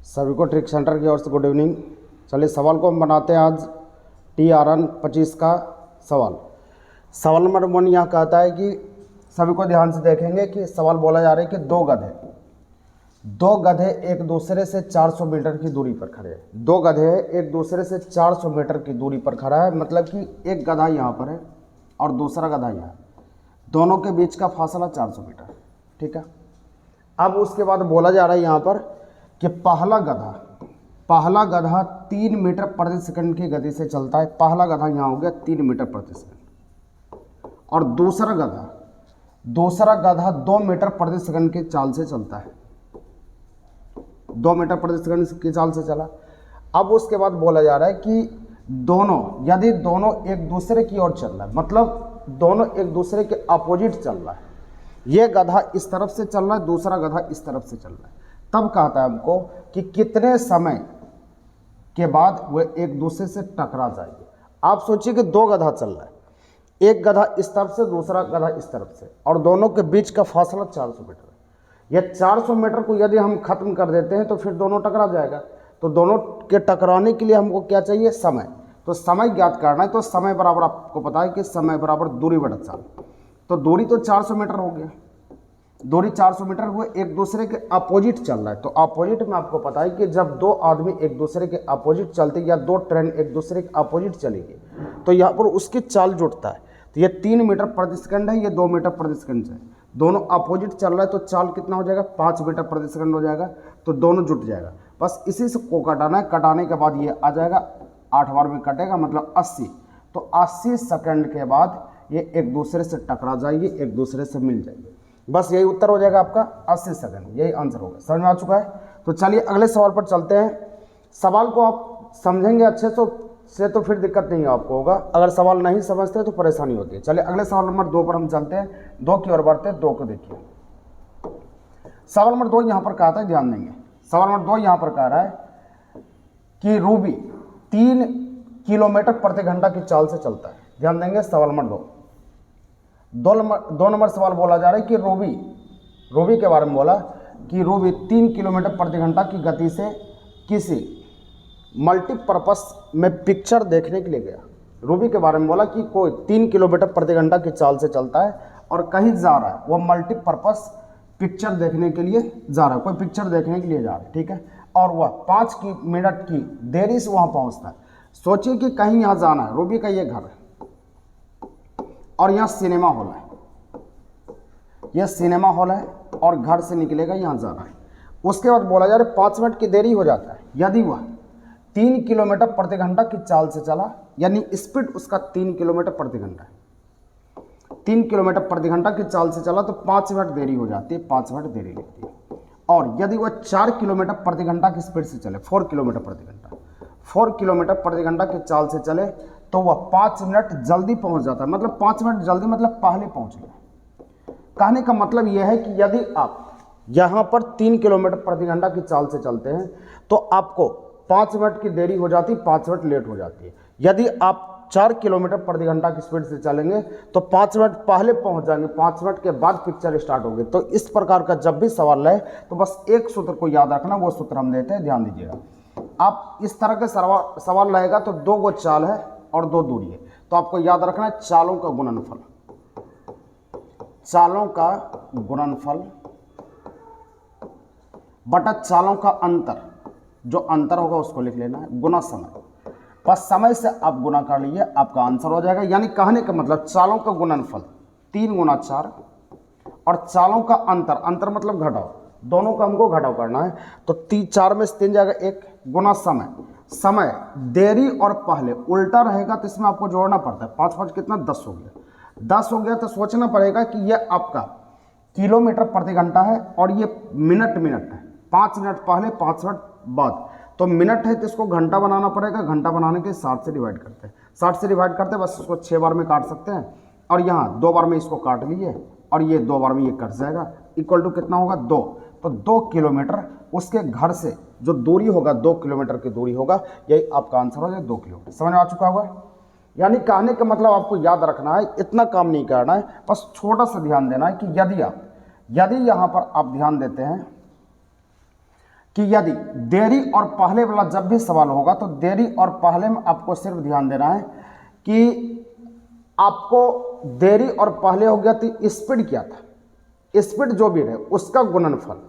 सभी को trick centre की ओर से गुड इवनिंग। चलिए सवाल को हम बनाते हैं आज TRN 25 का सवाल। सवाल नंबर 1 यहाँ कहता है कि सभी को ध्यान से देखेंगे कि सवाल बोला जा रहा है कि दो गधे एक दूसरे से 400 मीटर की दूरी पर खड़े हैं। दो गधे एक दूसरे से 400 मीटर की दूरी पर खड़ा है, मतलब कि एक गधा यहाँ पर है और दूसरा गधा यहाँ, दोनों के बीच का फासला 400 मीटर। ठीक है। अब उसके बाद बोला जा रहा है यहाँ पर कि पहला गधा 3 मीटर प्रति सेकंड की गति से चलता है। पहला गधा यहाँ हो गया 3 मीटर प्रति सेकंड, और दूसरा गधा 2 मीटर प्रति सेकंड की चाल से चलता है। 2 मीटर प्रति सेकंड की चाल से चला। अब उसके बाद बोला जा रहा है कि यदि दोनों एक दूसरे की ओर चल रहा है, मतलब दोनों एक दूसरे के अपोजिट चल रहा है, ये गधा इस तरफ से चल रहा है, दूसरा गधा इस तरफ से चल रहा है, तब कहता है हमको कि कितने समय के बाद वे एक दूसरे से टकरा जाएंगे। आप सोचिए कि दो गधा चल रहा है, एक गधा इस तरफ से, दूसरा गधा इस तरफ से, और दोनों के बीच का फासला 400 मीटर है। यह 400 मीटर को यदि हम खत्म कर देते हैं तो फिर दोनों टकरा जाएगा। तो दोनों के टकराने के लिए हमको क्या चाहिए? समय। तो समय ज्ञात करना है। तो समय बराबर आपको पता है कि समय बराबर दूरी बटा चाल। तो दूरी तो 400 मीटर हो गया, दूरी 400 मीटर हुए, एक दूसरे के अपोजिट चल रहा है। तो अपोजिट में आपको पता है कि जब दो आदमी एक दूसरे के अपोजिट चलते या दो ट्रेन एक दूसरे के अपोजिट चलेगी तो यहाँ पर उसकी चाल जुटता है। तो ये 3 मीटर प्रति सेकंड है, ये 2 मीटर प्रति सेकंड है, दोनों अपोजिट चल रहा है, तो चाल कितना हो जाएगा? 5 मीटर प्रति सेकंड हो जाएगा। तो दोनों जुट जाएगा। बस इसी से को कटाना है। कटाने के बाद ये आ जाएगा, 8 बार में कटेगा, मतलब 80। तो 80 सेकंड के बाद ये एक दूसरे से टकरा जाएगी, एक दूसरे से मिल जाएगी। बस यही उत्तर हो जाएगा आपका, 80 सेकंड। यही आंसर होगा। समझ में आ चुका है? तो चलिए अगले सवाल पर चलते हैं। सवाल को आप समझेंगे अच्छे से तो फिर दिक्कत नहीं आपको होगा। अगर सवाल नहीं समझते तो परेशानी होती है। चलिए अगले सवाल नंबर 2 पर हम चलते हैं। 2 की ओर बढ़ते हैं। 2 को देखिए। सवाल नंबर 2 यहाँ पर कहा था, ध्यान देंगे। सवाल नंबर 2 यहाँ पर कह रहा है कि रूबी 3 किलोमीटर प्रति घंटा की चाल से चलता है। ध्यान देंगे। सवाल नंबर 2 नंबर सवाल बोला जा रहा है कि रूबी के बारे में बोला कि रूबी 3 किलोमीटर प्रति घंटा की गति से किसी मल्टीपर्पस में पिक्चर देखने के लिए गया। रूबी के बारे में बोला कि कोई 3 किलोमीटर प्रति घंटा की चाल से चलता है और कहीं जा रहा है, वो मल्टीपर्पस पिक्चर देखने के लिए जा रहा है, कोई पिक्चर देखने के लिए जा रहा है। ठीक है। और वह 5 मिनट की देरी से वहाँ पहुँचता है। सोचिए कि कहीं यहाँ जाना है, रूबी का ये घर है और यहाँ सिनेमा हॉल है, यह सिनेमा हॉल है और घर से निकलेगा, यहाँ जाना है। उसके बाद बोला जा रहा है 5 मिनट की देरी हो जाता है। यदि वह 3 किलोमीटर प्रति घंटा की चाल से चला, यानी स्पीड उसका 3 किलोमीटर प्रति घंटा है, 3 किलोमीटर प्रति घंटा की चाल से चला तो 5 मिनट देरी हो जाती है, 5 मिनट देरी लगती है। और यदि वह 4 किलोमीटर प्रति घंटा की स्पीड से चले, 4 किलोमीटर प्रति घंटा, 4 किलोमीटर प्रति घंटा की चाल से चले तो वह 5 मिनट जल्दी पहुंच जाता है। मतलब 5 मिनट जल्दी मतलब पहले पहुंच गया। कहने का मतलब यह है कि यदि आप यहाँ पर 3 किलोमीटर प्रति घंटा की चाल से चलते हैं तो आपको 5 मिनट की देरी हो जाती है, 5 मिनट लेट हो जाती है। यदि आप 4 किलोमीटर प्रति घंटा की स्पीड से चलेंगे तो 5 मिनट पहले पहुंच जाएंगे, 5 मिनट के बाद पिक्चर स्टार्ट होगी। तो इस प्रकार का जब भी सवाल है तो बस एक सूत्र को याद रखना, वो सूत्र हम देते हैं, ध्यान दीजिएगा। आप इस तरह के सवाल रहेगा तो 2 गो चाल है और 2 दूरी है, तो आपको याद रखना है चालों का गुणनफल, चालों का गुणनफल बटा चालों का अंतर, जो अंतर होगा उसको लिख लेना है, गुना समय। बस समय से आप गुना कर लीजिए, आपका आंसर हो जाएगा। यानी कहने का मतलब चालों का गुणनफल 3 गुना 4 और चालों का अंतर मतलब घटाव, दोनों का हमको घटाव करना है। तो 4 में से 3 जाएगा 1 गुना समय देरी और पहले उल्टा रहेगा तो इसमें आपको जोड़ना पड़ता है। 5 5 कितना? 10 हो गया। 10 हो गया तो सोचना पड़ेगा कि यह आपका किलोमीटर प्रति घंटा है और ये मिनट है। 5 मिनट पहले, 5 मिनट बाद, तो मिनट है तो इसको घंटा बनाना पड़ेगा। घंटा बनाने के 60 से डिवाइड करते हैं, 60 से डिवाइड करते हैं, बस इसको 6 बार में काट सकते हैं। और यहाँ 2 बार में इसको काट लीजिए और ये 2 बार में ये कट जाएगा। इक्वल टू कितना होगा? 2। तो 2 किलोमीटर उसके घर से जो दूरी होगा, 2 किलोमीटर की दूरी होगा, यही आपका आंसर हो जाए 2 किलोमीटर। समझ में आ चुका होगा? यानी कहने का मतलब आपको याद रखना है, इतना काम नहीं करना है, बस छोटा सा ध्यान देना है कि यदि यहाँ पर आप ध्यान देते हैं कि यदि देरी और पहले वाला जब भी सवाल होगा तो देरी और पहले में आपको सिर्फ ध्यान देना है कि आपको देरी और पहले हो गया तो स्पीड क्या था, स्पीड जो भी रहे उसका गुणनफल,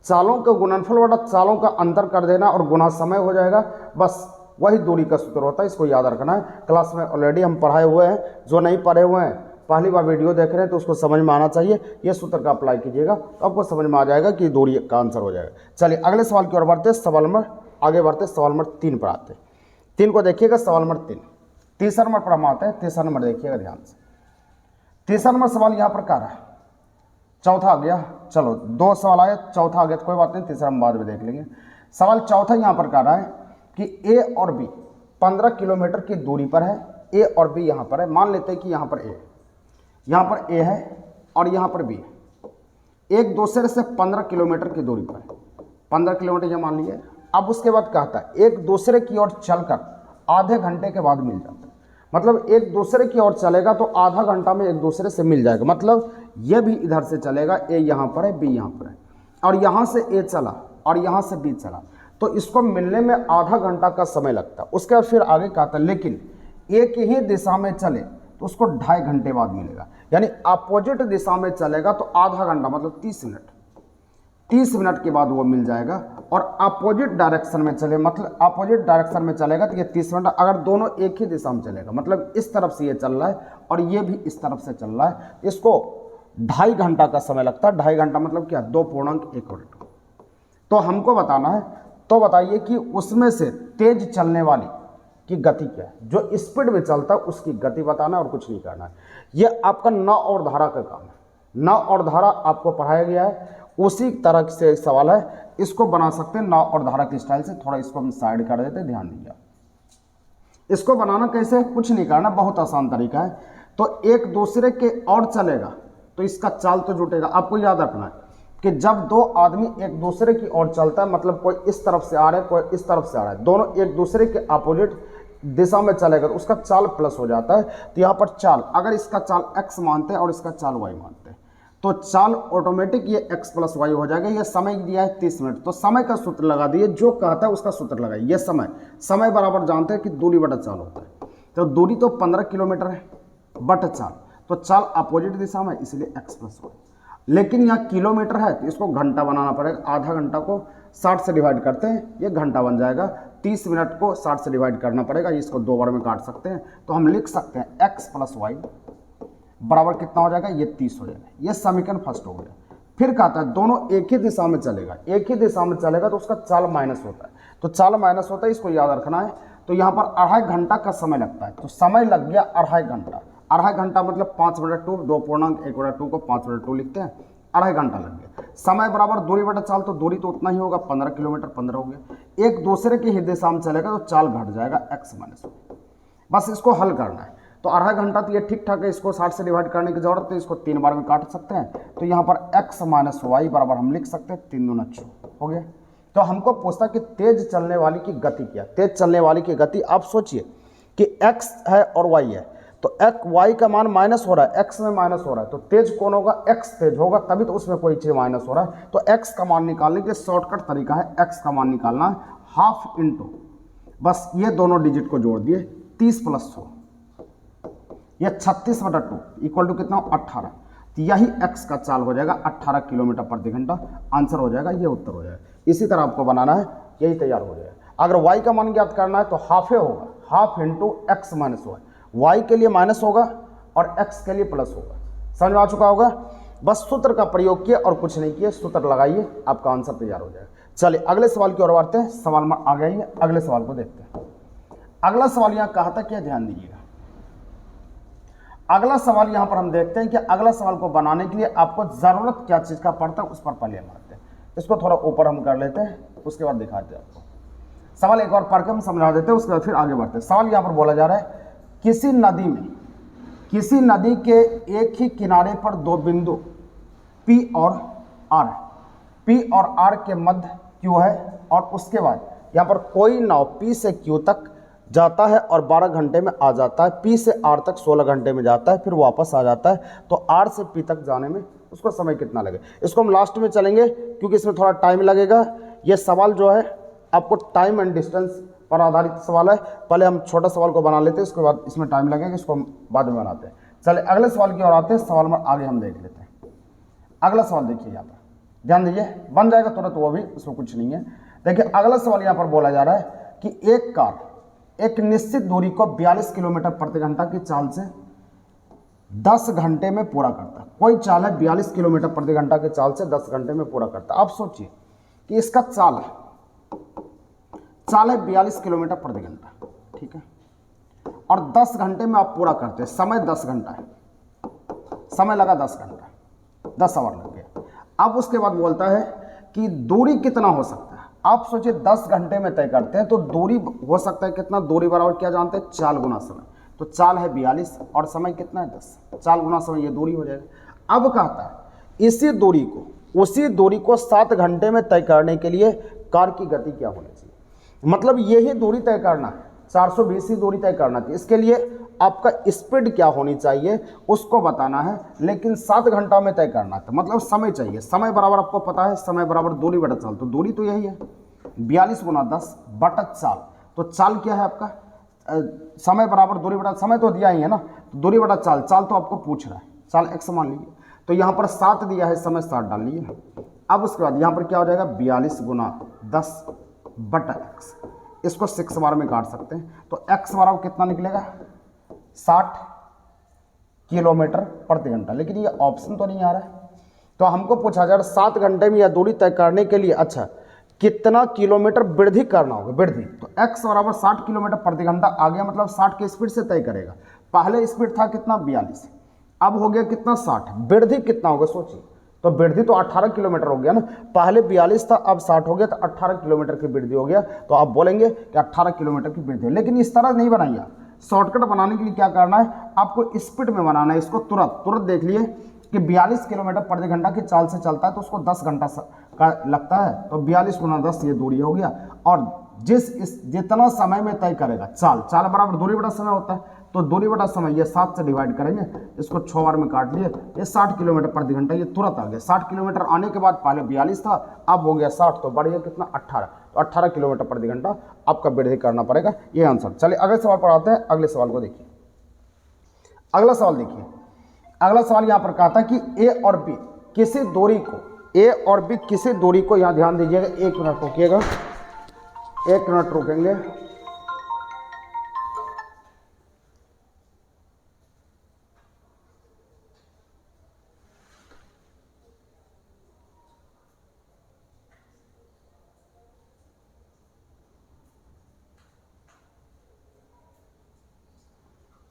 चालों का गुणनफल बटा चालों का अंतर कर देना और गुना समय हो जाएगा। बस वही दूरी का सूत्र होता है, इसको याद रखना है। क्लास में ऑलरेडी हम पढ़ाए हुए हैं, जो नहीं पढ़े हुए हैं पहली बार वीडियो देख रहे हैं तो उसको समझ में आना चाहिए। ये सूत्र का अप्लाई कीजिएगा तो आपको समझ में आ जाएगा कि दूरी का आंसर हो जाएगा। चलिए अगले सवाल की ओर बढ़ते हैं, सवाल नंबर आगे बढ़ते, सवाल नंबर 3 पर आते हैं। 3 को देखिएगा, सवाल नंबर 3। तीसरा नंबर पर हम आते हैं। तीसरा नंबर देखिएगा ध्यान से। तीसरा नंबर सवाल यहाँ पर क्या रहा, चौथा आ गया, चलो 2 सवाल आए, चौथा आ गया तो कोई बात नहीं, तीसरा हम बाद में देख लेंगे। सवाल चौथा यहाँ पर क्या रहा है कि ए और बी 15 किलोमीटर की दूरी पर है। ए और बी यहाँ पर है, मान लेते हैं कि यहाँ पर ए, यहाँ पर ए है और यहाँ पर बी है। एक दूसरे से 15 किलोमीटर की दूरी पर है, 15 किलोमीटर ये मान लिए। अब उसके बाद कहता है एक दूसरे की ओर चलकर आधे घंटे के बाद मिल जाता है। मतलब एक दूसरे की ओर चलेगा तो आधा घंटा में एक दूसरे से मिल जाएगा। मतलब ये भी इधर से चलेगा, ए यहाँ पर है, बी यहाँ पर है, और यहाँ से ए चला और यहाँ से बी चला, तो इसको मिलने में आधा घंटा का समय लगता है। उसके बाद फिर आगे कहता है लेकिन एक ही दिशा में चले तो उसको 2.5 घंटे बाद मिलेगा। यानी अपोजिट दिशा में चलेगा तो आधा घंटा मतलब 30 मिनट, 30 मिनट के बाद वो मिल जाएगा। और अपोजिट डायरेक्शन में चले, मतलब अपोजिट डायरेक्शन में चलेगा तो ये 30 मिनट। अगर दोनों एक ही दिशा में चलेगा, मतलब इस तरफ से ये चल रहा है और ये भी इस तरफ से चल रहा है, इसको 2.5 घंटा का समय लगता है। 2.5 घंटा मतलब क्या, 2.1। तो हमको बताना है, तो बताइए कि उसमें से तेज चलने वाली की गति क्या है। जो स्पीड में चलता है उसकी गति बताना और कुछ नहीं करना है। ये आपका नाव और धारा का काम है। नाव और धारा आपको पढ़ाया गया है, उसी तरह से सवाल है। इसको बना सकते हैं नाव और धारा की स्टाइल से। थोड़ा इसको हम साइड कर देते हैं, ध्यान दीजिए। इसको बनाना कैसे, कुछ नहीं करना, बहुत आसान तरीका है। तो एक दूसरे के और चलेगा तो इसका चाल तो जुटेगा। आपको याद रखना है कि जब 2 आदमी एक दूसरे की ओर चलता है, मतलब कोई इस तरफ से आ रहा है, कोई इस तरफ से आ रहा है, दोनों एक दूसरे के अपोजिट दिशा में चलेगा तो उसका चाल प्लस हो जाता है। तो यहाँ पर चाल, अगर इसका चाल x मानते हैं और इसका चाल y मानते हैं तो चाल ऑटोमेटिक ये x + y हो जाएगा। ये समय दिया है 30 मिनट, तो समय का सूत्र लगा दिए, जो कहता है उसका सूत्र लगाइए। ये समय बराबर जानते हैं कि दूरी बटा चाल होता है। तो दूरी तो 15 किलोमीटर है बटा चाल, तो चाल अपोजिट दिशा में इसलिए x + y। लेकिन यहाँ किलोमीटर है तो इसको घंटा बनाना पड़ेगा। आधा घंटा को 60 से डिवाइड करते हैं, ये घंटा बन जाएगा। 30 मिनट को 60 से डिवाइड करना पड़ेगा, इसको 2 बार में काट सकते हैं। तो हम लिख सकते हैं x + y बराबर कितना हो जाएगा, ये 30 हो जाएगा। ये समीकरण फर्स्ट हो गया। फिर कहता है दोनों एक ही दिशा में चलेगा, एक ही दिशा में चलेगा तो उसका चाल माइनस होता है। तो चाल माइनस होता है, इसको याद रखना है। तो यहाँ पर 2.5 घंटा का समय लगता है, तो समय लग गया 2.5 घंटा। 2.5 घंटा मतलब 5/2, 2.1/2 को 5/2 लिखते हैं, 2.5 घंटा लग गया। समय बराबर दूरी बटा चाल, तो दूरी तो उतना ही होगा, 15 किलोमीटर, 15 हो गया। एक दूसरे के ही दिशा में चलेगा तो चाल घट जाएगा x - y। बस इसको हल करना है। तो 2.5 घंटा तो ये ठीक ठाक है, इसको 60 से डिवाइड करने की जरूरत है, इसको 3 बार में काट सकते हैं। तो यहाँ पर x - y बराबर हम लिख सकते हैं 3 दूना 6 हो गया। तो हमको पूछता कि तेज चलने वाली की गति क्या। तेज चलने वाली की गति, आप सोचिए कि x है और y है, तो y का मान माइनस हो रहा है, x में माइनस हो रहा है, तो तेज कौन होगा, x तेज होगा, तभी तो उसमें कोई चीज़ माइनस हो रहा है। तो x का मान निकालने के शॉर्टकट तरीका है, x का मान निकालना है 1/2 इंटू, बस ये दोनों डिजिट को जोड़ दिए, 30 + 100, ये 36/2 इक्वल टू कितना, 18। तो यही x का चाल हो जाएगा 18 किलोमीटर प्रति घंटा। आंसर हो जाएगा, ये उत्तर हो जाएगा। इसी तरह आपको बनाना है, यही तैयार हो जाएगा। अगर y का मान ज्ञात करना है तो हाफ होगा, 1/2 इंटू x - y। y के लिए माइनस होगा और x के लिए प्लस होगा। समझ में आ चुका होगा। बस सूत्र का प्रयोग किया और कुछ नहीं किया, सूत्र लगाइए, आपका आंसर तैयार हो जाएगा। चलिए अगले सवाल की ओर बढ़ते हैं। सवाल में आ गए, अगले सवाल को देखते हैं। अगला सवाल यहाँ कहा था, क्या ध्यान दीजिएगा। अगला सवाल यहाँ पर हम देखते हैं कि अगला सवाल को बनाने के लिए आपको जरूरत क्या चीज़ का पड़ता है, उस पर पहले हम आते हैं। इसको थोड़ा ऊपर हम कर लेते हैं, उसके बाद दिखाते हैं आपको। सवाल एक बार पढ़ के हम समझा देते हैं, उसके बाद फिर आगे बढ़ते हैं। सवाल यहाँ पर बोला जा रहा है, किसी नदी के एक ही किनारे पर 2 बिंदु P और R के मध्य Q है, और उसके बाद यहाँ पर कोई नाव P से Q तक जाता है और 12 घंटे में आ जाता है, P से R तक 16 घंटे में जाता है, फिर वापस आ जाता है। तो R से P तक जाने में उसको समय कितना लगे। इसको हम लास्ट में चलेंगे क्योंकि इसमें थोड़ा टाइम लगेगा। ये सवाल जो है आपको टाइम एंड डिस्टेंस पर आधारित सवाल है। पहले हम छोटा सवाल को बना लेते हैं, उसके बाद इसमें टाइम लगेगा, इसको हम बाद में बनाते हैं। चलिए अगले सवाल की ओर आते हैं, सवाल में आगे हम देख लेते हैं। अगला सवाल देखिए, यहाँ पर ध्यान दीजिए, बन जाएगा तुरंत वो भी, उसमें कुछ नहीं है। देखिए अगला सवाल यहाँ पर बोला जा रहा है कि एक कार एक निश्चित दूरी को 42 किलोमीटर प्रति घंटा की चाल से 10 घंटे में पूरा करता है। कोई चाल है 42 किलोमीटर प्रति घंटा की चाल से 10 घंटे में पूरा करता है। आप सोचिए कि इसका चाल है 42 किलोमीटर प्रति घंटा, ठीक है, और 10 घंटे में आप पूरा करते हैं। समय 10 घंटा है, समय लगा 10 घंटा, 10 आवर लग गया। अब उसके बाद बोलता है कि दूरी कितना हो सकता है। आप सोचिए 10 घंटे में तय करते हैं तो दूरी हो सकता है कितना, दूरी बराबर क्या जानते हैं, चाल गुना समय। तो चाल है 42 और समय कितना है 10, चाल गुना समय, ये दूरी हो जाएगा। अब कहता है उसी दूरी को 7 घंटे में तय करने के लिए कार की गति क्या होनी चाहिए। मतलब यही दूरी तय करना है, 420 ही दूरी तय करना चाहिए। इसके लिए आपका स्पीड क्या होनी चाहिए उसको बताना है, लेकिन 7 घंटा में तय करना है। मतलब समय चाहिए, समय बराबर आपको पता है, समय बराबर दूरी बटा चाल। तो दूरी तो यही है 42 गुना 10 बटा चाल। तो चाल क्या है आपका, समय बराबर दूरी बटा समय तो दिया ही है ना, तो दूरी बटा चाल, चाल तो आपको पूछ रहा है, चाल x मान लीजिए। तो यहाँ पर 7 दिया है, समय 7 डाल लीजिए। अब उसके बाद यहाँ पर क्या हो जाएगा, 42 गुना 10 बटा x। इसको 6 बार में काट सकते हैं, तो x बराबर कितना निकलेगा, 60 किलोमीटर प्रति घंटा। लेकिन ये ऑप्शन तो नहीं आ रहा है, तो हमको पूछा जा रहा है 7 घंटे में यह दूरी तय करने के लिए अच्छा कितना किलोमीटर वृद्धि करना होगा, वृद्धि। तो x बराबर 60 किलोमीटर प्रति घंटा आ गया, मतलब 60 की स्पीड से तय करेगा। पहले स्पीड था कितना 42, अब हो गया कितना 60, वृद्धि कितना होगा सोचिए। तो वृद्धि तो 18 किलोमीटर हो गया ना, पहले 42 था अब 60 हो गया, तो 18 किलोमीटर की वृद्धि हो गया। तो आप बोलेंगे कि 18 किलोमीटर की वृद्धि हो, लेकिन इस तरह नहीं बनाइए। शॉर्टकट बनाने के लिए क्या करना है, आपको स्पीड में बनाना है इसको। तुरंत देख लिए कि 42 किलोमीटर प्रति घंटा की चाल से चलता है तो उसको 10 घंटा का लगता है। तो 42 गुना 10 ये दूरी हो गया, और जितना समय में तय करेगा, चाल बराबर दूरी बटा समय होता है। तो दूरी बटा समय ये 7 से डिवाइड करेंगे, इसको 6 बार में काट लिए, ये 60 किलोमीटर प्रति घंटा, ये तुरंत आ गया। 60 किलोमीटर आने के बाद पहले 42 था, अब हो गया 60, तो बढ़ गया कितना 18। तो 18 किलोमीटर प्रति घंटा आपका वृद्धि करना पड़ेगा, ये आंसर। चलिए अगले सवाल पर आते हैं। अगले सवाल को देखिए, अगला सवाल देखिए। अगला सवाल यहाँ पर कहा था कि ए और बी किसी दूरी को, यहाँ ध्यान दीजिएगा, 1 मिनट रुकिएगा, 1 मिनट रुकेंगे।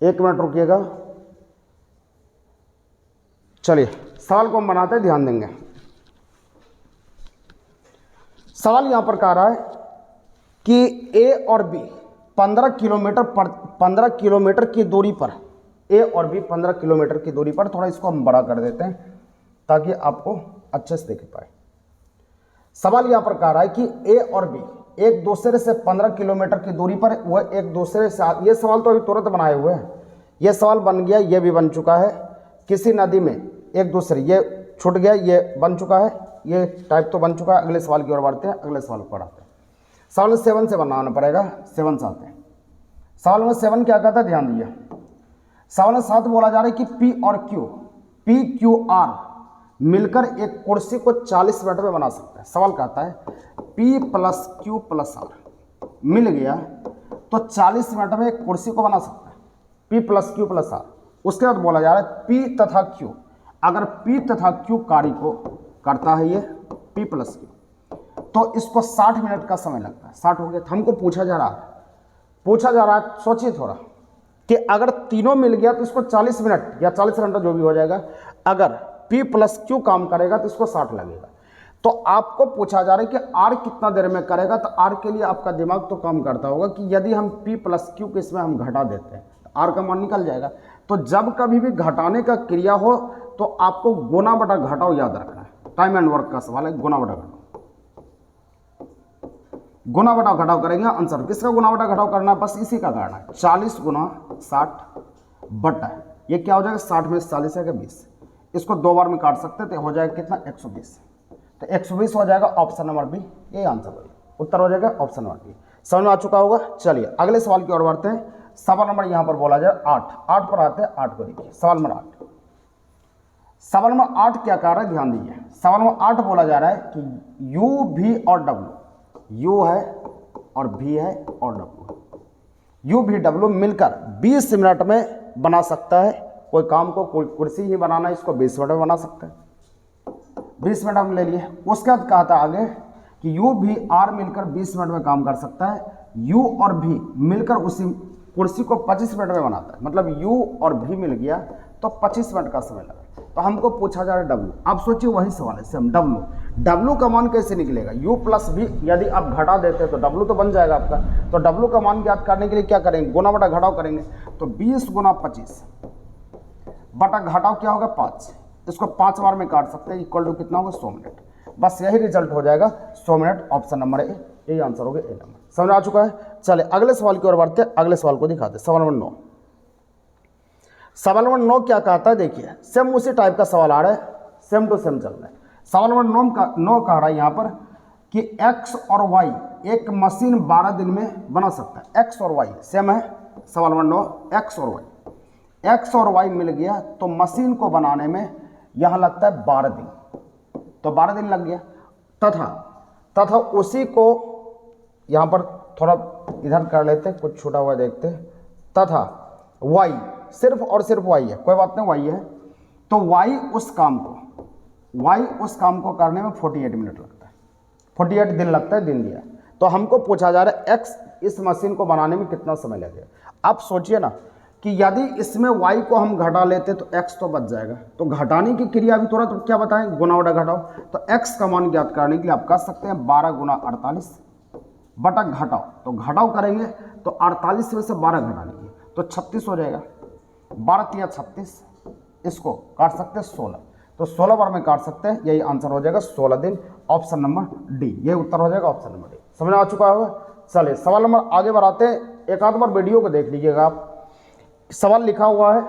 एक मिनट रुकिएगा। चलिए सवाल को हम बनाते हैं, ध्यान देंगे। सवाल यहां पर कह रहा है कि ए और बी 15 किलोमीटर की दूरी पर, ए और बी 15 किलोमीटर की दूरी पर, थोड़ा इसको हम बड़ा कर देते हैं ताकि आपको अच्छे से देख पाए। सवाल यहां पर कह रहा है कि ए और बी एक दूसरे से 15 किलोमीटर की दूरी पर, वह एक दूसरे से, ये सवाल तो अभी तुरंत बनाए हुए हैं, ये सवाल बन गया, ये भी बन चुका है। किसी नदी में एक दूसरे, ये छूट गया, ये बन चुका है, ये टाइप तो बन चुका है। अगले सवाल की ओर बढ़ते हैं, अगले सवाल को पढ़ाते हैं। सवाल 7 से बनाना पड़ेगा, 7 से आते हैं। सवाल में 7 क्या कहता है, ध्यान दीजिए। सवाल में 7 बोला जा रहा है कि पी क्यू आर मिलकर एक कुर्सी को 40 मिनट में बना सकता है। सवाल कहता है P + Q + R मिल गया तो 40 मिनट में एक कुर्सी को बना सकता है, P + Q + R। उसके बाद बोला जा रहा है P तथा Q, अगर P तथा Q कार्य को करता है, ये P + Q, तो इसको 60 मिनट का समय लगता है। 60 हो गया। हमको पूछा जा रहा है, सोचिए थोड़ा, कि अगर तीनों मिल गया तो इसको 40 मिनट या 40 घंटा जो भी हो जाएगा, अगर P + Q काम करेगा तो इसको 60 लगेगा। तो आपको पूछा जा रहा है कि R कितना देर में करेगा। तो R के लिए आपका दिमाग तो काम करता होगा कि यदि हम P + Q को इसमें हम घटा देते हैं तो R का मान निकल जाएगा। तो जब कभी भी घटाने का क्रिया हो तो आपको गुना बटा घटाओ याद रखना है। टाइम एंड वर्क का सवाल है, गुना बटा घटाओ, गुना बटा घटाओ करेंगे। आंसर किसका गुना बटा घटाओ करना है, बस इसी का करना है। 40 गुना 60 बटा, ये क्या हो जाएगा, 60 में 40 है 20, इसको 2 बार में काट सकते हैं तो हो जाएगा कितना 120। तो 120 हो जाएगा, ऑप्शन नंबर बी ये आंसर हो जाएगा, उत्तर हो जाएगा ऑप्शन 1 बी। समझ में आ चुका होगा। चलिए अगले सवाल की ओर बढ़ते हैं। सवाल नंबर यहाँ पर बोला जाए 8 पर आते हैं। 8 को देखिए, सवाल नंबर 8। सवाल नंबर 8 क्या कह रहा है, ध्यान दीजिए। सवाल नंबर 8 बोला जा रहा है कि यू भी और डब्ल्यू, यू है और भी है और डब्ल्यू, यू भी डब्ल्यू मिलकर 20 मिनट में बना सकता है कोई काम को। कोई कुर्सी ही बनाना है, इसको 20 मिनट में बना सकता है। 20 मिनट हम ले लिए। उसके बाद कहा था आगे कि यू भी आर मिलकर 20 मिनट में काम कर सकता है। यू और भी मिलकर उसी कुर्सी को 25 मिनट में बनाता है। मतलब यू और भी मिल गया तो 25 मिनट का समय लगा। तो हमको पूछा जा रहा है डब्ल्यू। आप सोचिए वही सवाल है सेम, डब्ल्यू का मान कैसे निकलेगा। यू प्लस भी यदि आप घटा देते तो डब्ल्यू तो बन जाएगा आपका। तो डब्ल्यू का मान ज्ञात करने के लिए क्या करेंगे, गुना बटा घटाव करेंगे। तो 20 गुना 25 बटा घटाव क्या होगा 5, इसको 5 बार में काट सकते हैं, इक्वल टू कितना होगा 100 मिनट। बस यही रिजल्ट हो जाएगा 100 मिनट, ऑप्शन नंबर ए, यही आंसर हो गया ए नंबर। समझ आ चुका है। चले अगले सवाल की ओर बढ़ते हैं। अगले सवाल को दिखाते हैं, सवाल नंबर 9। सवाल नंबर 9 क्या कहता है, देखिए सेम उसी टाइप का सवाल आ रहा है, सेम टू सेम चल रहा है। सवाल नंबर 9 कह रहा है यहाँ पर कि x और y एक मशीन 12 दिन में बना सकता है। x और y सेम है। सवाल नंबर 9, x और y मिल गया तो मशीन को बनाने में यहाँ लगता है 12 दिन, तो 12 दिन लग गया। तथा उसी को यहाँ पर थोड़ा इधर कर लेते, कुछ छूटा हुआ देखते। तथा y सिर्फ और सिर्फ y है, कोई बात नहीं y है, तो y उस काम को करने में 48 मिनट लगता है, 48 दिन लगता है, दिन दिया। तो हमको पूछा जा रहा है x इस मशीन को बनाने में कितना समय लगेगा। आप सोचिए ना कि यदि इसमें y को हम घटा लेते तो x तो बच जाएगा। तो घटाने की क्रिया भी थोड़ा तो क्या बताएं, गुना बटा घटाओ। तो x का मान ज्ञात करने के लिए आप कर सकते हैं 12 गुना 48 बटा घटाओ। तो घटाओ करेंगे तो 48 में से 12 घटा लेंगे तो 36 हो जाएगा। 12 तिया 36, इसको काट सकते हैं 16, तो 16 बार में काट सकते हैं, यही आंसर हो जाएगा 16 दिन, ऑप्शन नंबर डी, ये उत्तर हो जाएगा ऑप्शन नंबर डी। समझ आ चुका होगा। चलिए सवाल नंबर आगे बढ़ाते हैं। एक आध बार वीडियो को देख लीजिएगा आप, सवाल लिखा हुआ है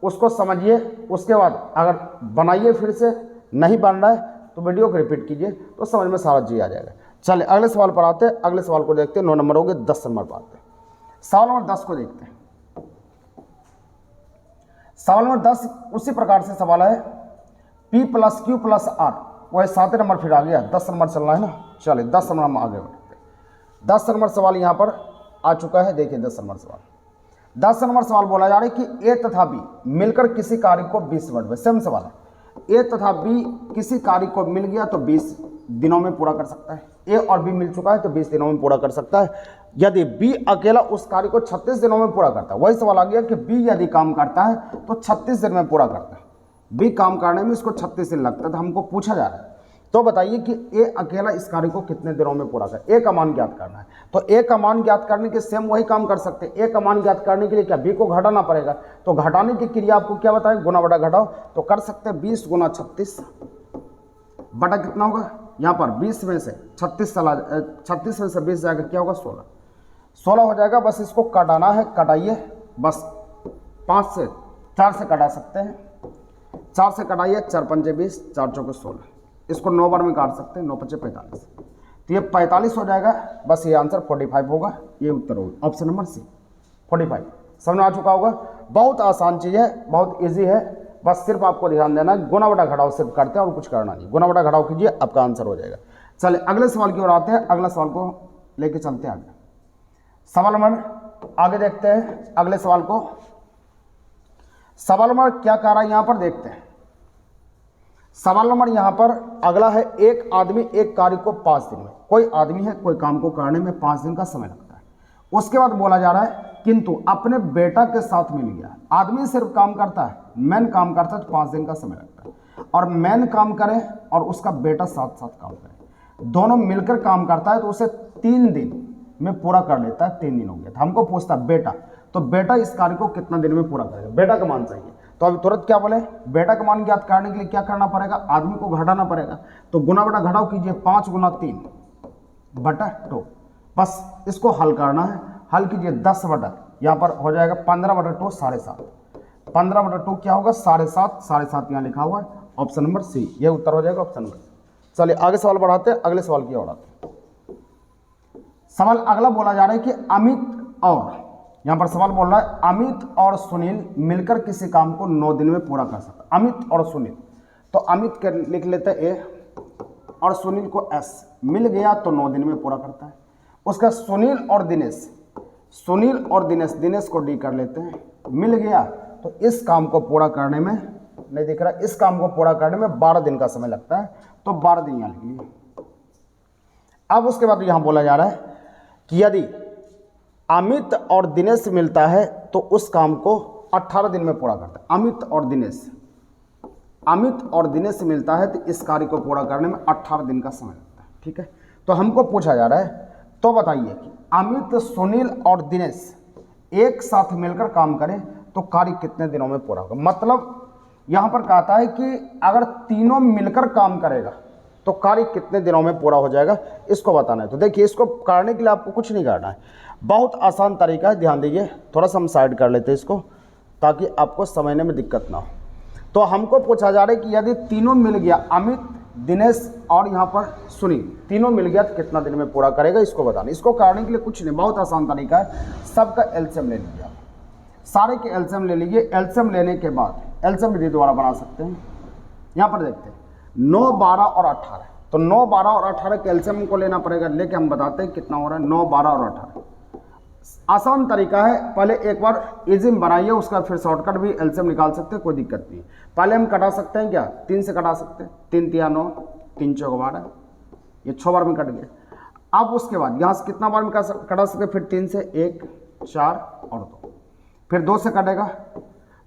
उसको समझिए, उसके बाद अगर बनाइए, फिर से नहीं बन रहा है तो वीडियो को रिपीट कीजिए तो समझ में सारा चीज आ जाएगा। चलिए अगले सवाल पर आते हैं। अगले सवाल को देखते हैं, 9 नंबर हो गए, 10 नंबर पर आते हैं। सवाल नंबर 10 को देखते हैं। सवाल नंबर 10 उसी प्रकार से सवाल है, P plus Q plus R, वह 7 नंबर फिर आ गया, 10 नंबर चलना है ना। चलिए 10 नंबर हम आगे बढ़ते हैं। 10 नंबर सवाल यहाँ पर आ चुका है, देखिए 10 नंबर सवाल। 10 नंबर सवाल बोला जा रहा है कि A तथा B मिलकर किसी कार्य को 20 मिनट में, सेम सवाल है, A तथा B किसी कार्य को मिल गया तो 20 दिनों में पूरा कर सकता है। A और B मिल चुका है तो 20 दिनों में पूरा कर सकता है। यदि B अकेला उस कार्य को 36 दिनों में पूरा करता है, वही सवाल आ गया कि B यदि काम करता है तो 36 दिन में पूरा करता है। B काम करने में इसको 36 दिन लगता है। तो हमको पूछा जा रहा है, तो बताइए कि A अकेला इस कार्य को कितने दिनों में पूरा करे। A का मान ज्ञात करना है। तो A का मान ज्ञात करने के सेम वही काम कर सकते हैं। A का मान ज्ञात करने के लिए क्या B को घटाना पड़ेगा। तो घटाने की क्रिया आपको क्या बताएं, गुना बटा घटाओ। तो कर सकते हैं 20 गुना 36 बटा कितना होगा, यहाँ पर 20 में से 36 में से 20 जाएगा, क्या होगा 16 हो जाएगा। बस इसको कटाना है, कटाइए, बस 5 से 4 से कटा सकते हैं, 4 से कटाइए, 4 पंजे 20, 4 चौके 16, इसको 9 बार में काट सकते हैं, 9 पंजे 45, तो ये 45 हो जाएगा। बस ये आंसर 45 होगा, ये उत्तर होगा ऑप्शन नंबर सी 45। समझ आ चुका होगा। बहुत आसान चीज़ है, बहुत ईजी है, बस सिर्फ आपको ध्यान देना है, गुना बटा घटाव सिर्फ करते हैं और कुछ करना नहीं। गुना बटा घटाव कीजिए, आपका आंसर हो जाएगा। चलिए अगले सवाल की ओर आते हैं। अगला सवाल को लेके चलते हैं आगे। सवाल नंबर आगे देखते हैं अगले सवाल को। सवाल नंबर क्या कह रहा है यहाँ पर देखते हैं। सवाल नंबर यहाँ पर अगला है, एक आदमी एक कार्य को 5 दिन में, कोई आदमी है कोई काम को करने में 5 दिन का समय लगता है। उसके बाद बोला जा रहा है किंतु अपने बेटा के साथ मिल गया। आदमी सिर्फ काम करता है, मैन काम करता है तो 5 दिन का समय लगता है, और मैन काम करे और उसका बेटा साथ साथ काम करे, दोनों मिलकर काम करता है तो उसे 3 दिन में पूरा कर लेता है। 3 दिन हो गया। तो हमको पूछता है बेटा, तो बेटा इस कार्य को कितना दिन में पूरा करेगा, बेटा का मान चाहिए। तो अभी तुरंत क्या बोले, बेटा का मान ज्ञात करने के लिए क्या करना पड़ेगा, आदमी को घटाना पड़ेगा। तो गुना बटा घटाओ कीजिए, 5 गुना 3 बटा 2, बस इसको हल करना है। हल कीजिए 10 बटा, यहाँ पर हो जाएगा 15 बटा 2 7.5, 15 बटा 2 क्या होगा 7.5, 7.5 यहाँ लिखा हुआ है, ऑप्शन नंबर सी, ये उत्तर हो जाएगा ऑप्शन नंबर। चलिए आगे सवाल बढ़ाते हैं, अगले सवाल की ओर आते हैं। सवाल अगला बोला जा रहा है कि अमित और, यहाँ पर सवाल बोल रहा है अमित और सुनील मिलकर किसी काम को 9 दिन में पूरा कर सकते। अमित और सुनील, तो अमित के लिख लेते हैं ए और सुनील को एस, मिल गया तो 9 दिन में पूरा करता है। उसका सुनील और दिनेश, सुनील और दिनेश, दिनेश को डी कर लेते हैं, मिल गया तो इस काम को पूरा करने में, नहीं दिख रहा, इस काम को पूरा करने में 12 दिन का समय लगता है, तो 12 दिन यहाँ लिख लिए। अब उसके बाद यहाँ बोला जा रहा है कि यदि अमित और दिनेश मिलता है तो उस काम को 18 दिन में पूरा करता है। अमित और दिनेश, अमित और दिनेश मिलता है तो इस कार्य को पूरा करने में 18 दिन का समय लगता है। ठीक है, तो हमको पूछा जा रहा है, तो बताइए कि अमित, सुनील और दिनेश एक साथ मिलकर काम करें तो कार्य कितने दिनों में पूरा होगा। मतलब यहाँ पर कहता है कि अगर तीनों मिलकर काम करेगा तो कार्य कितने दिनों में पूरा हो जाएगा, इसको बताना है। तो देखिए, इसको करने के लिए आपको कुछ नहीं करना है, बहुत आसान तरीका है, ध्यान दीजिए। थोड़ा सा हम साइड कर लेते हैं इसको ताकि आपको समझने में दिक्कत ना हो। तो हमको पूछा जा रहा है कि यदि तीनों मिल गया, अमित, दिनेश और यहाँ पर सुनील, तीनों मिल गया तो कितना दिन में पूरा करेगा, इसको बताना। इसको करने के लिए कुछ नहीं, बहुत आसान तरीका है। सबका एलसीएम ले लीजिए, सारे के एलसीएम ले लीजिए। एलसीएम लेने के बाद एलसीएम विधि द्वारा बना सकते हैं। यहाँ पर देखते हैं 9, 12 और 18, तो 9, 12 और 18 के एलसीएम को लेना पड़ेगा, लेके हम बताते हैं कितना हो रहा है। 9, 12 और 18 आसान तरीका है। पहले एक बार इजी में बनाइए, उसका फिर शॉर्टकट भी एलसीएम निकाल सकते हैं, कोई दिक्कत नहीं। पहले हम कटा सकते हैं क्या, 3 से कटा सकते हैं, 3 तिया 9, 3 चौक 12, ये 6 बार में कट गया। अब उसके बाद यहाँ से कितना बार में कटा सकते हैं, फिर 3 से 1, 4 और 2, फिर 2 से कटेगा,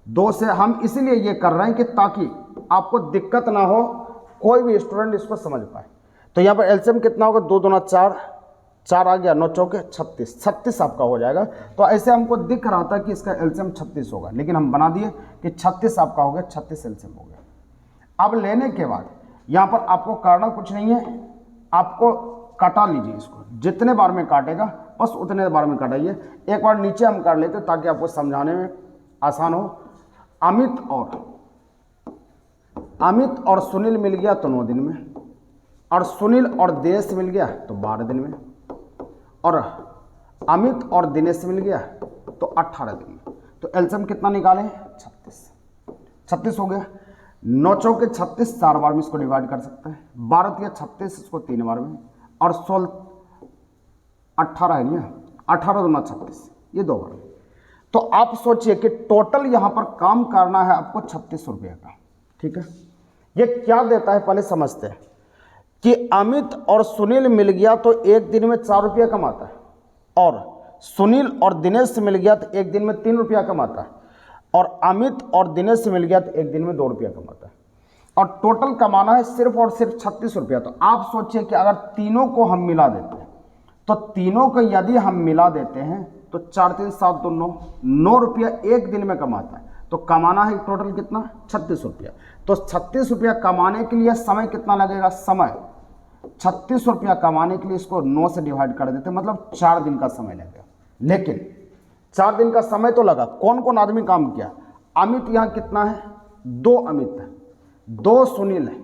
2 से। हम इसीलिए ये कर रहे हैं कि ताकि आपको दिक्कत ना हो, कोई भी स्टूडेंट इसको समझ पाए। तो यहाँ पर एलसीएम कितना होगा, 2 दूना 4, 4 आ गया, 9 चौके 36, 36 आपका हो जाएगा। तो ऐसे हमको दिख रहा था कि इसका एलसीएम 36 होगा, लेकिन हम बना दिए कि 36 आपका हो गया, 36 एलसीएम हो गया। अब लेने के बाद यहाँ पर आपको करना कुछ नहीं है, आपको काटा लीजिए इसको, जितने बार में काटेगा बस उतने बार में काटाइए। एक बार नीचे हम कर लेते ताकि आपको समझाने में आसान हो। अमित और सुनील मिल गया तो 9 दिन में, और सुनील और दिनेश मिल गया तो 12 दिन में, और अमित और दिनेश मिल गया तो 18 दिन में। तो एलसीएम कितना निकालें, 36, 36 हो गया। 9 चौके 36, 4 बार में इसको डिवाइड कर सकते हैं, 12 तिया 36, इसको 3 बार में, और 16 18 है ना, 18 दूना 36, ये 2 बार में। तो आप सोचिए कि टोटल यहाँ पर काम करना है आपको 36 रुपये का। ठीक है, ये क्या देता है पहले समझते हैं कि अमित और सुनील मिल गया तो एक दिन में 4 रुपया कमाता है, और सुनील और दिनेश से मिल गया तो एक दिन में 3 रुपया कमाता है, और अमित और दिनेश से मिल गया तो एक दिन में 2 रुपया कमाता है, और टोटल कमाना है सिर्फ और सिर्फ 36 रुपया। तो आप सोचिए कि अगर तीनों को हम मिला देते हैं, तो तीनों को यदि हम मिला देते हैं तो 4 3 7 2 9, 9 रुपया एक दिन में कमाता है। तो कमाना है टोटल कितना, 36 रुपया। तो 36 रुपया कमाने के लिए समय कितना लगेगा, समय 36 रुपया कमाने के लिए इसको 9 से डिवाइड कर देते, मतलब 4 दिन का समय लगेगा। लेकिन 4 दिन का समय तो लगा, कौन कौन आदमी काम किया, अमित यहाँ कितना है, 2 अमित है, 2 सुनील है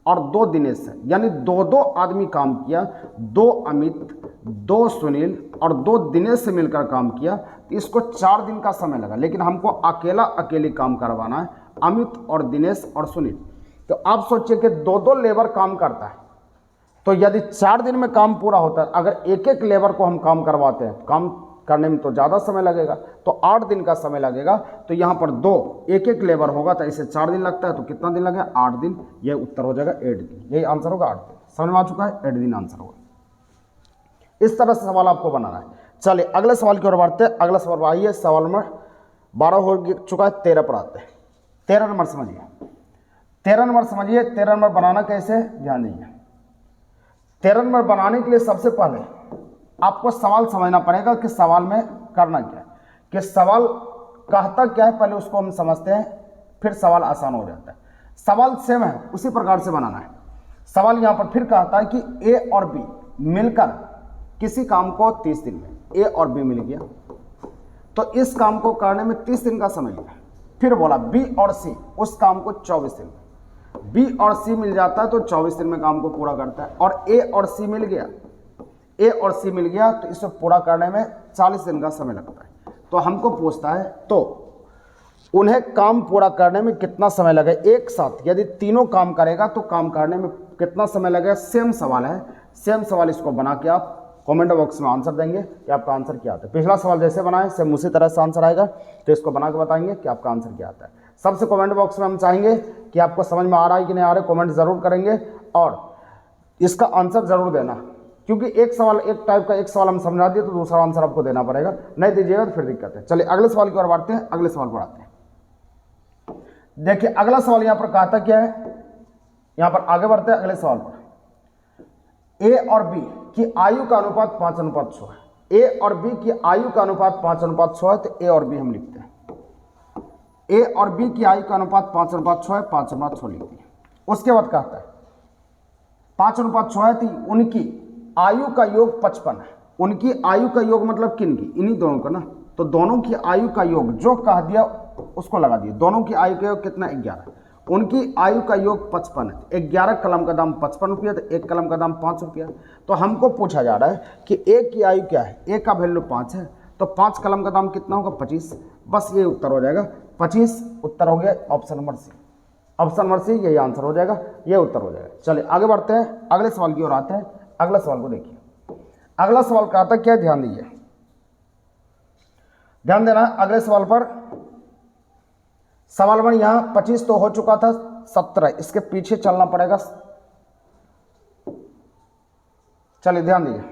और 2 दिनेश है, यानी 2 आदमी काम किया। 2 अमित, 2 सुनील और 2 दिनेश से मिलकर काम किया, तो इसको 4 दिन का समय लगा। लेकिन हमको अकेले काम करवाना है, अमित और दिनेश और सुनील। तो आप सोचिए कि 2 लेबर काम करता है, तो यदि 4 दिन में काम पूरा होता है, अगर एक लेबर को हम काम करवाते हैं, काम करने में तो ज़्यादा समय लगेगा, तो 8 दिन का समय लगेगा। तो यहाँ पर 2 एक लेबर होगा तो इसे 4 दिन लगता है, तो कितना दिन लगेगा, 8 दिन। ये उत्तर हो जाएगा 8 दिन, यही आंसर होगा 8 दिन। समझ में आ चुका है, 8 दिन आंसर होगा। इस तरह से सवाल आपको बनाना है। चलिए अगले सवाल की ओर बढ़ते हैं। अगला सवाल आइए, सवाल नंबर 12 हो चुका है, 13 पर आते हैं। 13 नंबर समझिए, 13 नंबर समझिए। 13 नंबर बनाना कैसे, ध्यान दीजिए। 13 नंबर बनाने के लिए सबसे पहले आपको सवाल समझना पड़ेगा कि सवाल में करना क्या है, कि सवाल कहता क्या है, पहले उसको हम समझते हैं, फिर सवाल आसान हो जाता है। सवाल सेम है, उसी प्रकार से बनाना है। सवाल यहाँ पर फिर कहता है कि ए और बी मिलकर किसी काम को 30 दिन में, ए और बी मिल गया तो इस काम को करने में 30 दिन का समय लिया। फिर बोला बी और सी उस काम को 24 दिन में, बी और सी मिल जाता है तो 24 दिन में काम को पूरा करता है। और ए और सी मिल गया, ए और सी मिल गया, तो इसे पूरा करने में 40 दिन का समय लगता है। तो हमको पूछता है तो उन्हें काम पूरा करने में कितना समय लगे एक साथ, यदि तीनों काम करेगा तो काम करने में कितना समय लगेगा। सेम सवाल है, सेम सवाल इसको बना के आप कमेंट बॉक्स में आंसर देंगे कि आपका आंसर क्या आता है। पिछला सवाल जैसे बनाए सेम उसी तरह से आंसर आएगा, तो इसको बना के बताएंगे कि आपका आंसर क्या आता है। सबसे कमेंट बॉक्स में हम चाहेंगे कि आपको समझ में आ रहा है कि नहीं आ रहा है, कमेंट जरूर करेंगे और इसका आंसर जरूर देना, क्योंकि एक सवाल एक टाइप का, एक सवाल हम समझा दिए तो दूसरा आंसर आपको देना पड़ेगा, नहीं दीजिएगा तो फिर दिक्कत है। चलिए अगले सवाल की ओर बढ़ते हैं, अगले सवाल पर आते हैं। देखिए अगला सवाल यहां पर कहा था क्या है, यहां पर आगे बढ़ते हैं अगले सवाल पर। ए और बी की आयु का अनुपात 5:6 है। ए और बी की आयु का अनुपात 5:6 है, तो ए और बी हम लिखते हैं। ए और बी की आयु का अनुपात 5:6 है, 5:6 लिख दिए। उसके बाद कहता है 5:6 है, तो उनकी आयु का योग 55 है। उनकी आयु का योग मतलब किन की, इन्हीं दोनों का ना, तो दोनों की आयु का योग जो कह दिया उसको लगा दिए। दोनों की आयु का योग कितना, 11। उनकी आयु का योग 55 है। 11 कलम का दाम 55 रुपया, तो 1 कलम का दाम 5 रुपया। तो हमको पूछा जा रहा है कि ए की आयु क्या है, ए का वैल्यू 5 है, तो 5 कलम का दाम कितना होगा, 25। बस ये उत्तर हो जाएगा, 25 उत्तर हो गया option number C. Option number C यही आंसर हो जाएगा, ये उत्तर हो जाएगा। चलिए आगे बढ़ते हैं, अगले सवाल की ओर आते हैं। अगला सवाल को देखिए, अगला सवाल का आता है क्या, ध्यान दीजिए, ध्यान देना अगले सवाल पर। सवाल में यहां 25 तो हो चुका था, 17 इसके पीछे चलना पड़ेगा। चलिए ध्यान दीजिए,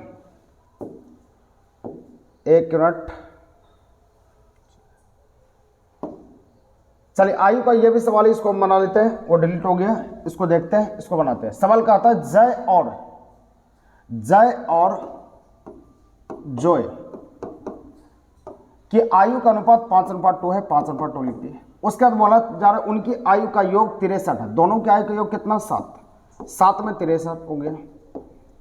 1 मिनट। चलिए आयु का ये भी सवाल है, इसको हम बना लेते हैं, वो डिलीट हो गया, इसको देखते हैं, इसको बनाते हैं। सवाल का आता है जय और जोय की आयु का अनुपात 5:2 है, 5:2 लिख दिए। उसके बाद बोला जा रहा है उनकी आयु का योग 63 है। दोनों की आयु का योग कितना, 7। 7 में 63 हो गया,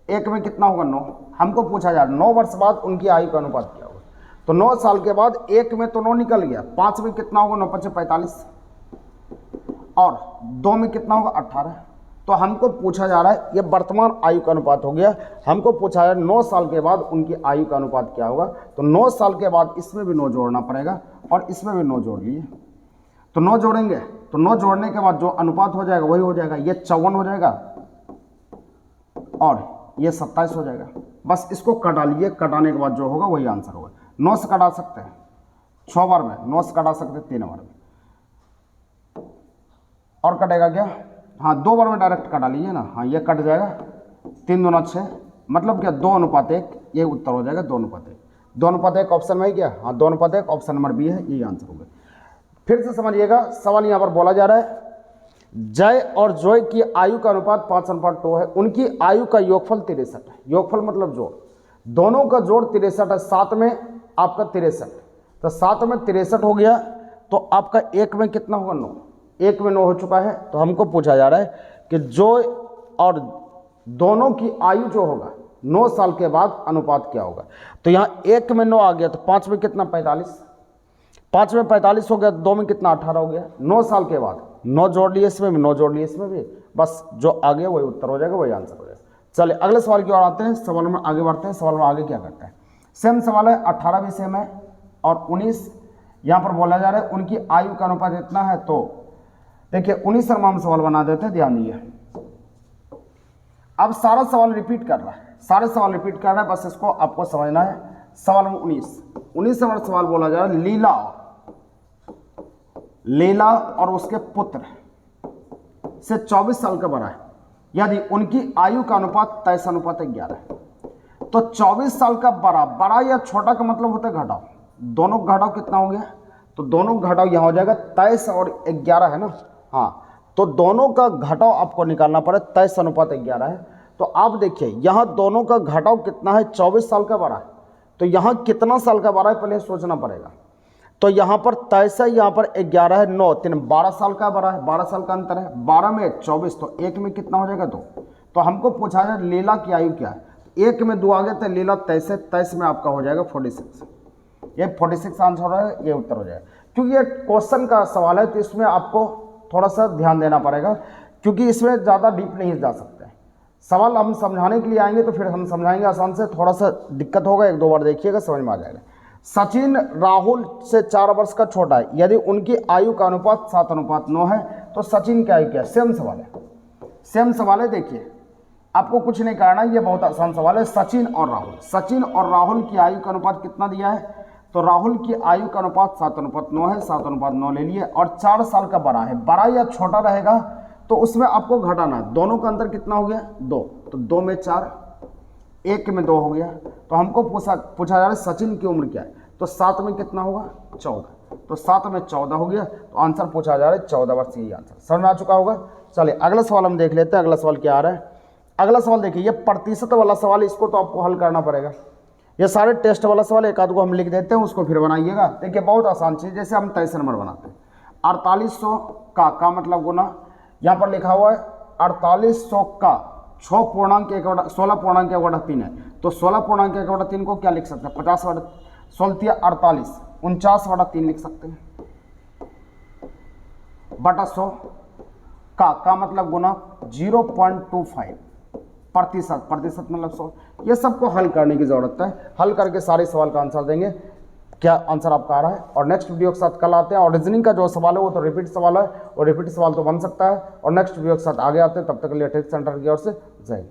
1 में कितना होगा, 9। हमको पूछा जा रहा है 9 वर्ष बाद उनकी आयु का अनुपात क्या होगा, तो 9 साल के बाद 1 में तो 9 निकल गया, 5 में कितना होगा, 9 5 45, और 2 में कितना होगा, 18। तो हमको पूछा जा रहा है, ये वर्तमान आयु का अनुपात हो गया। हमको पूछा जा रहा है 9 साल के बाद उनकी आयु का अनुपात क्या होगा, तो 9 साल के बाद इसमें भी 9 जोड़ना पड़ेगा और इसमें भी 9 जोड़ लिए, तो 9 जोड़ेंगे, तो 9 जोड़ने के बाद जो अनुपात हो जाएगा वही हो जाएगा। ये 54 हो जाएगा और ये 27 हो जाएगा। बस इसको कटा लीजिए, कटाने के बाद जो होगा वही आंसर होगा। 9 से कटा सकते हैं 6 बार में, 9 से कटा सकते हैं 3 बार में, और कटेगा क्या, हाँ 2 बार में डायरेक्ट कटा लीजिए ना, हाँ ये कट जाएगा, 3 दूना 6, मतलब क्या 2:1, ये उत्तर हो जाएगा 2:1। 2:1 ऑप्शन में क्या, हाँ 2:1 ऑप्शन नंबर बी है, यही आंसर होगा। फिर से समझिएगा, सवाल यहाँ पर बोला जा रहा है जय और जोय की आयु का अनुपात 5:2 है। उनकी आयु का योगफल 63 है। योगफल मतलब जोड़, दोनों का जोड़ 63 है। 7 में आपका 63, तो 7 में 63 हो गया, तो आपका 1 में कितना होगा, 9। 1 में 9 हो चुका है। तो हमको पूछा जा रहा है कि जोय और दोनों की आयु जो होगा 9 साल के बाद अनुपात क्या होगा। तो यहाँ 1 में 9 आ गया, तो 5 में कितना, 45। 5 में 45 हो गया, 2 में कितना, 18 हो गया। 9 साल के बाद 9 जोड़ लिए, इसमें भी 9 जोड़ लिए, इसमें भी, बस जो आ गया वही उत्तर हो जाएगा, वही आंसर हो जाएगा। चलिए अगले सवाल की ओर आते हैं, सवाल में आगे बढ़ते हैं। सवाल में आगे क्या करते हैं, सेम सवाल है, 18 भी सेम है और 19 यहाँ पर बोला जा रहा है उनकी आयु का अनुपात इतना है। तो देखिए 19 पर हम सवाल बना देते हैं, ध्यान दीजिए। अब सारा सवाल रिपीट कर रहा है, सारे सवाल रिपीट कर रहा है, बस इसको आपको समझना है। सवाल में 19 नंबर सवाल बोला जा रहा है लीला और उसके पुत्र से 24 साल का बड़ा है, यदि उनकी आयु का अनुपात 23:11 है। तो 24 साल का बड़ा या छोटा का मतलब होता है घटाव। दोनों घटाव कितना हो गया, तो दोनों घटाव यहाँ हो जाएगा 23 और 11 है ना, हाँ, तो दोनों का घटाव आपको निकालना पड़े, 23:11 है। तो आप देखिए यहाँ दोनों का घटाव कितना है, 24 साल का बड़ा है, तो यहाँ कितना साल का बड़ा है पहले सोचना पड़ेगा। तो यहाँ पर 23 है, यहाँ पर 11 है, 9 3 12 साल का बड़ा है, 12 साल का अंतर है। 12 में 24, तो 1 में कितना हो जाएगा, 2। तो हमको पूछा जाए लीला की आयु क्या है, 1 में 2 आ गया, तो लीला 23 है, 23 में आपका हो जाएगा 46। ये 46 आंसर हो रहा है, ये उत्तर हो जाएगा। क्योंकि ये क्वेश्चन का सवाल है, तो इसमें आपको थोड़ा सा ध्यान देना पड़ेगा, क्योंकि इसमें ज़्यादा डीप नहीं जा सकते। सवाल हम समझाने के लिए आएंगे तो फिर हम समझाएंगे आसान से, थोड़ा सा दिक्कत होगा, एक दो बार देखिएगा समझ में आ जाएगा। सचिन राहुल से 4 वर्ष का छोटा है, यदि उनकी आयु का अनुपात 7:9 है तो सचिन की आयु क्या है? सेम सवाल है, सेम सवाल है। देखिए आपको कुछ नहीं करना, ये बहुत आसान सवाल है। सचिन और राहुल की आयु का अनुपात कितना दिया है? तो राहुल की आयु का अनुपात 7:9 है, 7:9 ले लिए, और 4 साल का बड़ा है। बड़ा या छोटा रहेगा तो उसमें आपको घटाना है। दोनों का अंतर कितना हो गया? 2, तो 2 में 4, 1 में 2 हो गया। तो हमको पूछा जा रहा है सचिन की उम्र क्या है, तो 7 में कितना होगा? 14, तो 7 में 14 हो गया, तो आंसर पूछा जा रहा है 14 वर्ष। यही आंसर समझ में आ चुका होगा। चलिए अगला सवाल हम देख लेते हैं, अगला सवाल क्या आ रहा है। अगला सवाल देखिए, ये प्रतिशत वाला सवाल, इसको तो आपको हल करना पड़ेगा। ये सारे टेस्ट वाला सवाल एक आध को हम लिख देते हैं, उसको फिर बनाइएगा। देखिए बहुत आसान चीज़, जैसे हम 23 नंबर बनाते हैं, 4800 का मतलब गुना, यहाँ पर लिखा हुआ है 4800 का 16.1/3 है, तो 16.1/3 को क्या लिख सकते हैं? 50/16 49/3 लिख सकते हैं, बटा 100 का मतलब गुना 0.25 प्रतिशत मतलब 100। ये सबको हल करने की ज़रूरत है, हल करके सारे सवाल का आंसर देंगे। क्या आंसर आपका आ रहा है? और नेक्स्ट वीडियो के साथ कल आते हैं। और रीजनिंग का जो सवाल है वो तो रिपीट सवाल है, और रिपीट सवाल तो बन सकता है। और नेक्स्ट वीडियो के साथ आगे आते हैं, तब तक के लिए टेस्ट सेंटर की ओर से जय हिंद।